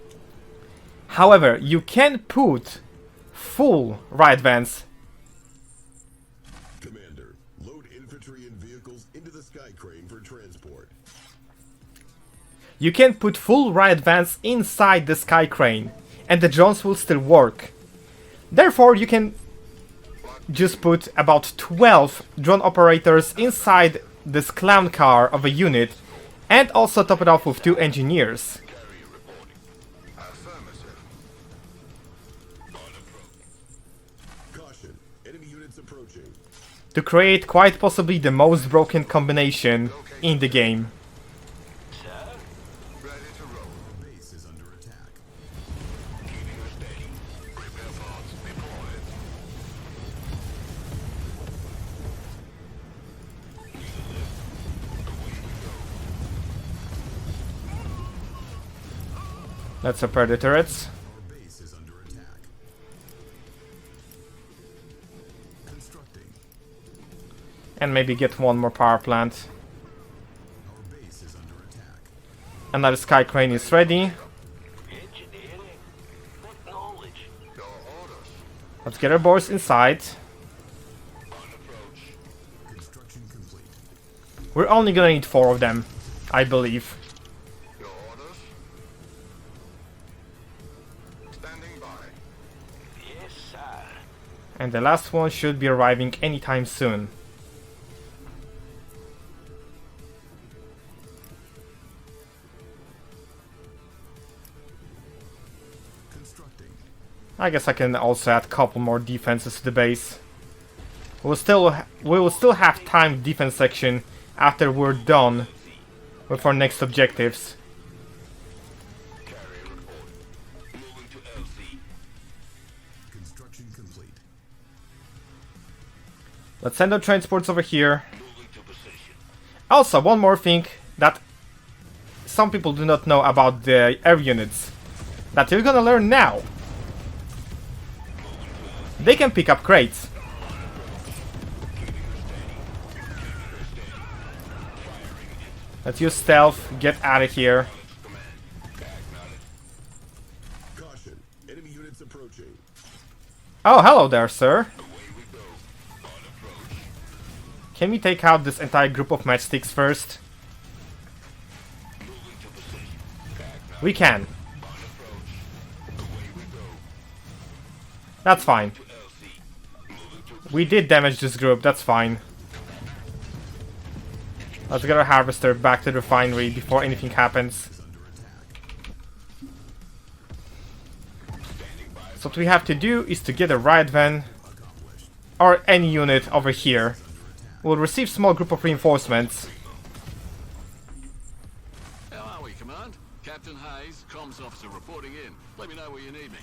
Speaker 1: However, you can put full riot vans.
Speaker 4: Commander, load infantry and vehicles into the sky crane for transport.
Speaker 1: You can put full riot vans inside the sky crane, and the drones will still work. Therefore, you can just put about 12 drone operators inside this clown car of a unit, and also top it off with 2 engineers.
Speaker 5: Carrier reporting. Affirmative. On approach.
Speaker 4: Caution, enemy units approaching.
Speaker 1: To create quite possibly the most broken combination in the game.
Speaker 5: Ready to roll.
Speaker 4: Base is under attack.
Speaker 5: Keeping us steady. Repair pods deployed.
Speaker 1: Let's repair the turrets.
Speaker 4: Our base is under attack. Constructing.
Speaker 1: And maybe get one more power plant.
Speaker 4: Our base is under attack.
Speaker 1: Another sky crane is ready.
Speaker 5: Engineering. Acknowledge. Your orders.
Speaker 1: Let's get our boys inside.
Speaker 5: On approach.
Speaker 4: Construction complete.
Speaker 1: We're only gonna need 4 of them, I believe.
Speaker 5: Your orders. Standing by. Yes, sir.
Speaker 1: And the last one should be arriving anytime soon.
Speaker 4: Constructing.
Speaker 1: I guess I can also add a couple more defenses to the base. We will still have timed defense section after we're done with our next objectives.
Speaker 5: Carrier report. Moving to LC.
Speaker 4: Construction complete.
Speaker 1: Let's send our transports over here.
Speaker 5: Moving to position.
Speaker 1: Also, one more thing that some people do not know about the air units that you're gonna learn now. They can pick up crates. Let's use stealth, get out of here.
Speaker 4: Caution, enemy units approaching.
Speaker 1: Oh, hello there, sir.
Speaker 5: Away we go. On approach.
Speaker 1: Can we take out this entire group of matchsticks first? We can. That's fine. We did damage this group, that's fine. Let's get our harvester back to the refinery before anything happens. So what we have to do is to get a riot van or any unit over here. We'll receive small group of reinforcements.
Speaker 6: How are we, Command? Captain Hayes, comms officer reporting in. Let me know where you need me.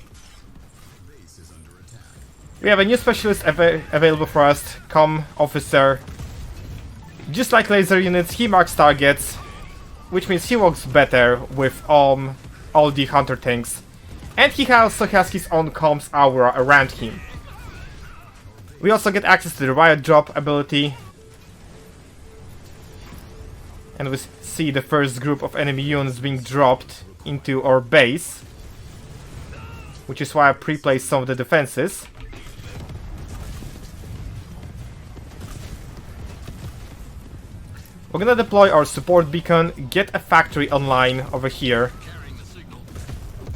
Speaker 1: We have a new specialist available for us, comm officer. Just like laser units, he marks targets, which means he works better with all the hunter tanks. And he also has his own comms aura around him. We also get access to the riot drop ability. And we see the first group of enemy units being dropped into our base. Which is why I pre-placed some of the defenses. We're gonna deploy our support beacon, get a factory online over here,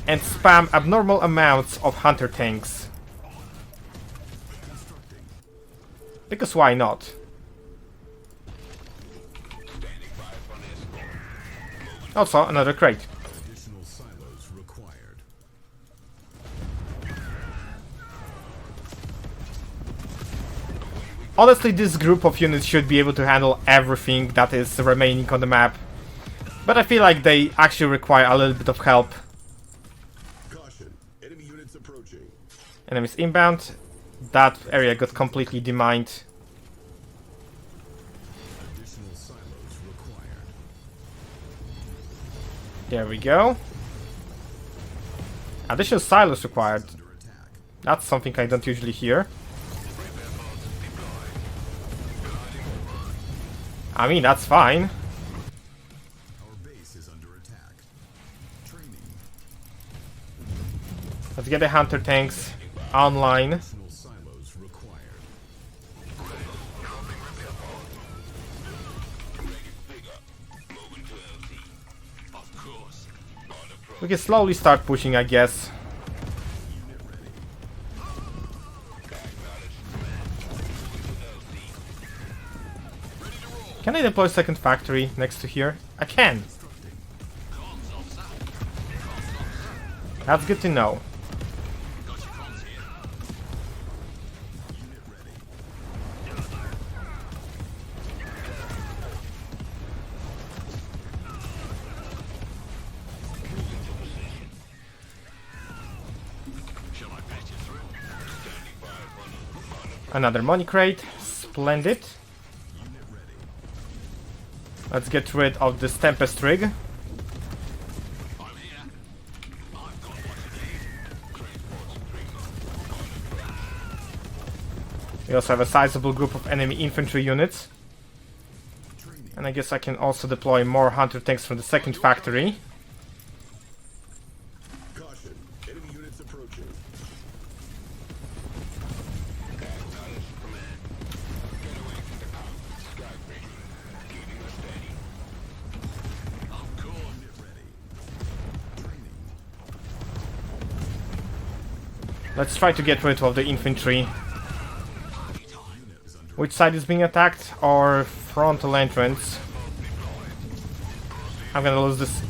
Speaker 1: and spam abnormal amounts of hunter tanks. Because why not? Also, another crate. Honestly, this group of units should be able to handle everything that is remaining on the map. But I feel like they actually require a little bit of help.
Speaker 4: Caution, enemy units approaching.
Speaker 1: Enemies inbound. That area got completely demined.
Speaker 4: Additional silos required.
Speaker 1: There we go. Additional silos required. That's something I don't usually hear. I mean, that's fine.
Speaker 4: Our base is under attack. Training.
Speaker 1: Let's get the hunter tanks online.
Speaker 4: Additional silos required.
Speaker 1: We can slowly start pushing, I guess. Can I deploy a second factory next to here? I can! That's good to know. Another money crate. Splendid. Let's get rid of this Tempest rig. We also have a sizable group of enemy infantry units. And I guess I can also deploy more hunter tanks from the second factory.
Speaker 4: Caution, enemy units approaching.
Speaker 1: Let's try to get rid of the infantry. Which side is being attacked? Our frontal entrance. I'm gonna lose this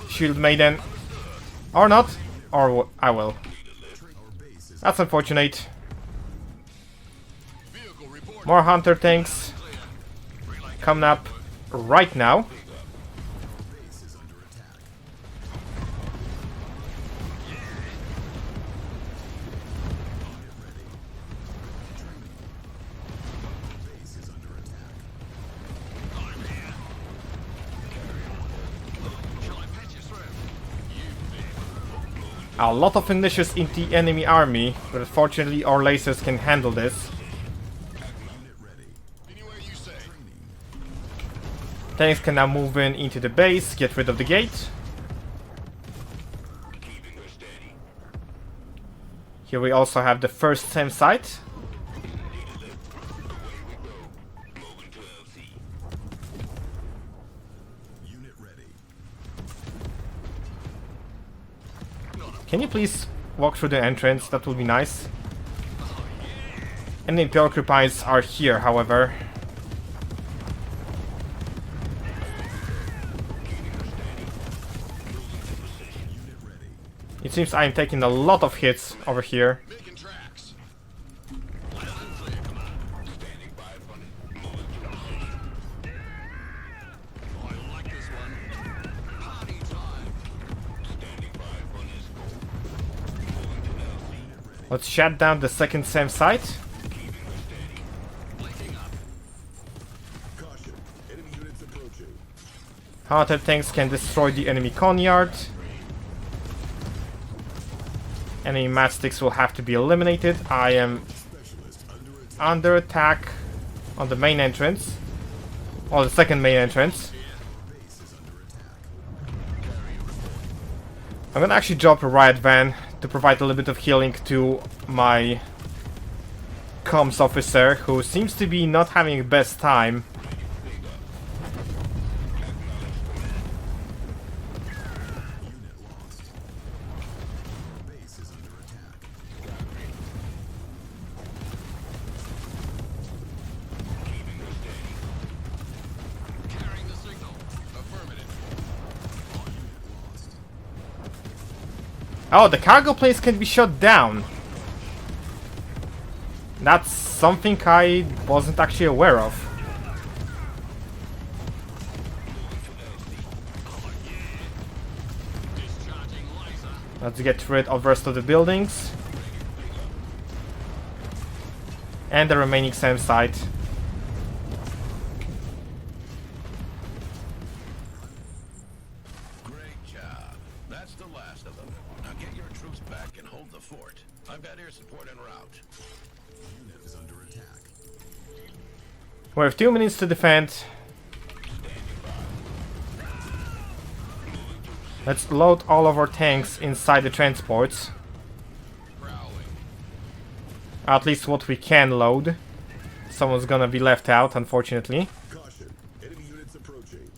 Speaker 1: Shieldmaiden. Or not. Or I will. That's unfortunate. More hunter tanks coming up right now. A lot of initiatives in the enemy army, but unfortunately our lasers can handle this. Tanks can now move into the base, get rid of the gate. Here we also have the first SAM site. Can you please walk through the entrance? That would be nice. And the Imperial Creepines are here, however. It seems I'm taking a lot of hits over here.
Speaker 6: Making tracks. I like this one. Party time.
Speaker 1: Let's shut down the second SAM site.
Speaker 4: Caution, enemy units approaching.
Speaker 1: Hunter tanks can destroy the enemy conyard. Enemy matchsticks will have to be eliminated. I am under attack on the main entrance. Or the second main entrance. I'm gonna actually drop a riot van to provide a little bit of healing to my comms officer, who seems to be not having the best time. Oh, the cargo planes can be shot down. That's something I wasn't actually aware of. Let's get rid of the rest of the buildings. And the remaining SAM site.
Speaker 2: Great job. That's the last of them. Now get your troops back and hold the fort. I've got air support en route.
Speaker 4: Unit is under attack.
Speaker 1: We have 2 minutes to defend. Let's load all of our tanks inside the transports. At least what we can load. Someone's gonna be left out, unfortunately.
Speaker 4: Caution, enemy units approaching.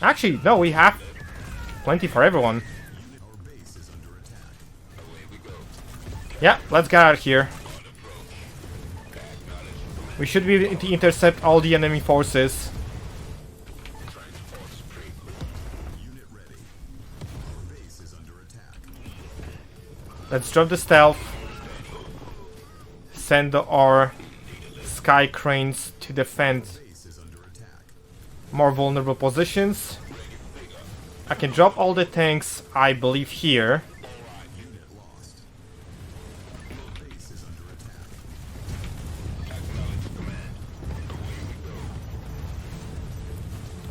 Speaker 1: Actually, no, we have plenty for everyone.
Speaker 4: Our base is under attack.
Speaker 1: Yeah, let's get out of here. We should be able to intercept all the enemy forces.
Speaker 4: Unit ready. Our base is under attack.
Speaker 1: Let's drop the stealth. Send our sky cranes to defend
Speaker 4: Base is under attack.
Speaker 1: more vulnerable positions. I can drop all the tanks, I believe, here.
Speaker 4: Unit lost. Base is under attack.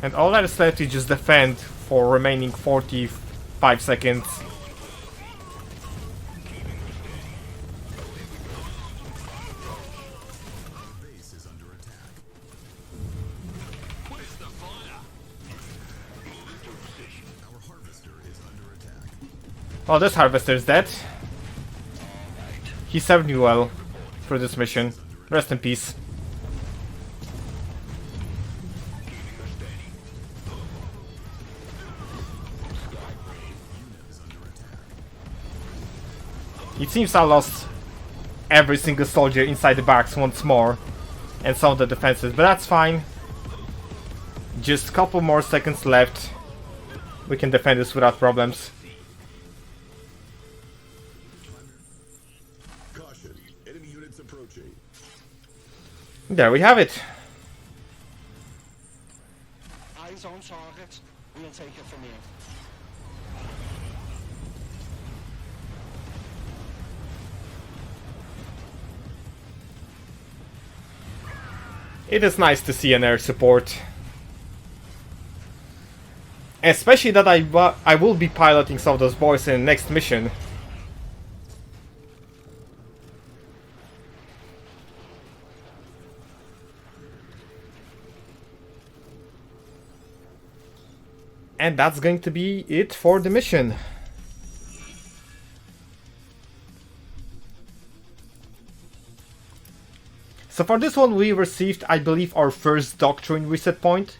Speaker 1: And all that is left is just defend for remaining 45 seconds.
Speaker 4: Base is under attack. Our harvester is under attack.
Speaker 1: Oh, this harvester is dead. He served me well for this mission. Rest in peace. It seems I lost every single soldier inside the barracks once more, and some of the defenses, but that's fine. Just a couple more seconds left. We can defend this without problems.
Speaker 4: Caution, enemy units approaching.
Speaker 1: There we have it.
Speaker 5: Eyes on target. We'll take it from here.
Speaker 1: It is nice to see an air support. Especially that I will be piloting some of those boys in the next mission. And that's going to be it for the mission. So for this one we received, I believe, our first Doctrine reset point.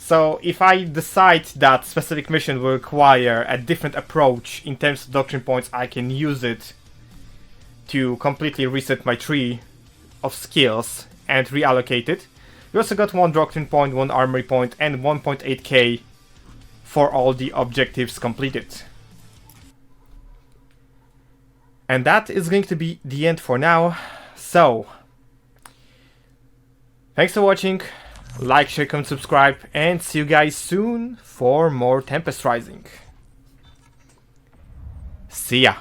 Speaker 1: So if I decide that specific mission will require a different approach in terms of doctrine points, I can use it to completely reset my tree of skills and reallocate it. We also got 1 doctrine point, 1 armory point, and 1.8k for all the objectives completed. And that is going to be the end for now. So, thanks for watching. Like, share, comment, subscribe, and see you guys soon for more Tempest Rising. See ya!